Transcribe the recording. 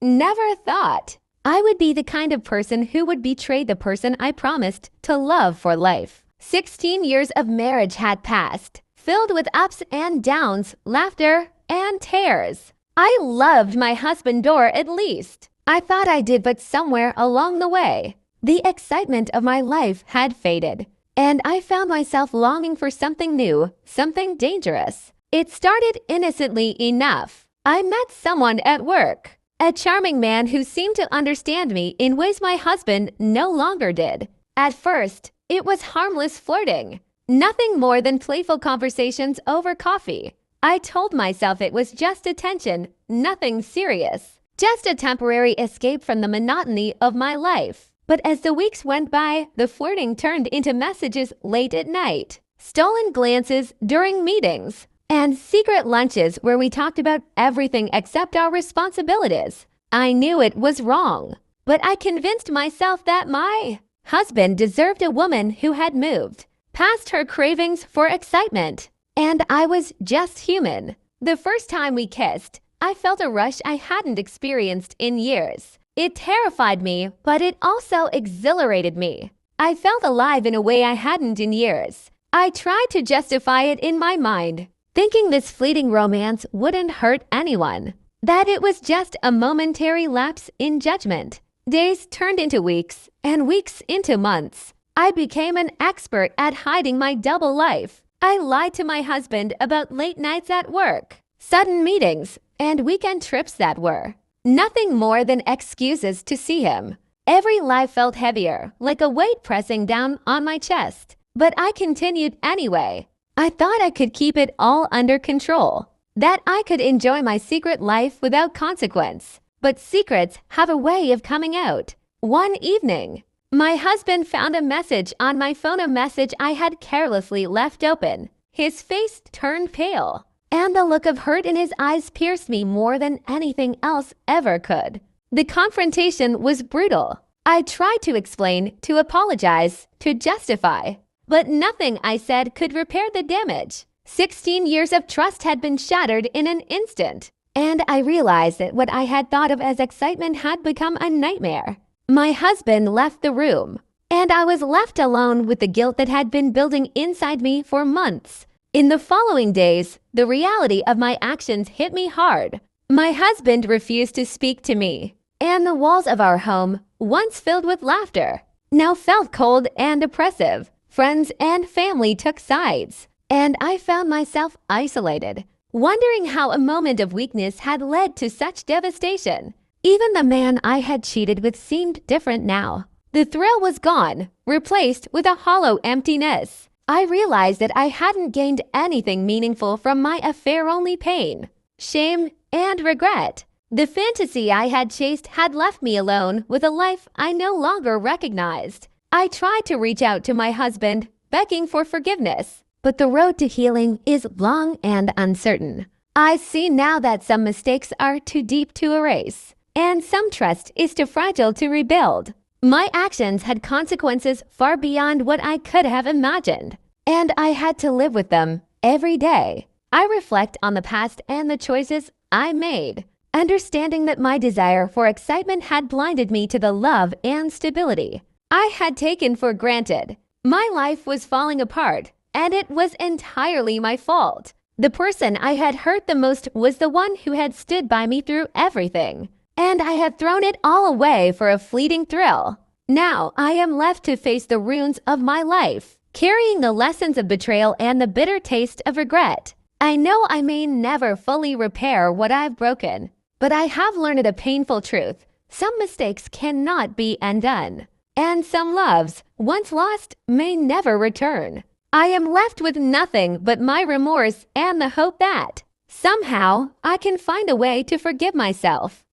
Never thought I would be the kind of person who would betray the person I promised to love for life. 16 years of marriage had passed, filled with ups and downs, laughter and tears. I loved my husband, or at least I thought I did, but somewhere along the way, the excitement of my life had faded, and I found myself longing for something new, something dangerous. It started innocently enough. I met someone at work, a charming man who seemed to understand me in ways my husband no longer did. At first, it was harmless flirting, nothing more than playful conversations over coffee. I told myself it was just attention, nothing serious, just a temporary escape from the monotony of my life. But as the weeks went by, the flirting turned into messages late at night, stolen glances during meetings, and secret lunches where we talked about everything except our responsibilities. I knew it was wrong, but I convinced myself that my husband deserved a woman who had moved past her cravings for excitement, and I was just human. The first time we kissed, I felt a rush I hadn't experienced in years. It terrified me, but it also exhilarated me. I felt alive in a way I hadn't in years. I tried to justify it in my mind, thinking this fleeting romance wouldn't hurt anyone, that it was just a momentary lapse in judgment. Days turned into weeks, and weeks into months. I became an expert at hiding my double life. I lied to my husband about late nights at work, sudden meetings, and weekend trips that were nothing more than excuses to see him. Every lie felt heavier, like a weight pressing down on my chest. But I continued anyway. I thought I could keep it all under control, that I could enjoy my secret life without consequence. But secrets have a way of coming out. One evening, my husband found a message on my phone, a message I had carelessly left open. His face turned pale, and the look of hurt in his eyes pierced me more than anything else ever could. The confrontation was brutal. I tried to explain, to apologize, to justify, but nothing I said could repair the damage. 16 years of trust had been shattered in an instant, and I realized that what I had thought of as excitement had become a nightmare. My husband left the room, and I was left alone with the guilt that had been building inside me for months. In the following days, the reality of my actions hit me hard. My husband refused to speak to me, and the walls of our home, once filled with laughter, now felt cold and oppressive. Friends and family took sides, and I found myself isolated, wondering how a moment of weakness had led to such devastation. Even the man I had cheated with seemed different now. The thrill was gone, replaced with a hollow emptiness. I realized that I hadn't gained anything meaningful from my affair, only pain, shame, and regret. The fantasy I had chased had left me alone with a life I no longer recognized. I tried to reach out to my husband, begging for forgiveness, but the road to healing is long and uncertain. I see now that some mistakes are too deep to erase, and some trust is too fragile to rebuild. My actions had consequences far beyond what I could have imagined, and I had to live with them every day. I reflect on the past and the choices I made, understanding that my desire for excitement had blinded me to the love and stability I had taken for granted. My life was falling apart, and it was entirely my fault. The person I had hurt the most was the one who had stood by me through everything, and I had thrown it all away for a fleeting thrill. Now I am left to face the ruins of my life, carrying the lessons of betrayal and the bitter taste of regret. I know I may never fully repair what I've broken, but I have learned a painful truth. Some mistakes cannot be undone, and some loves, once lost, may never return. I am left with nothing but my remorse and the hope that somehow I can find a way to forgive myself.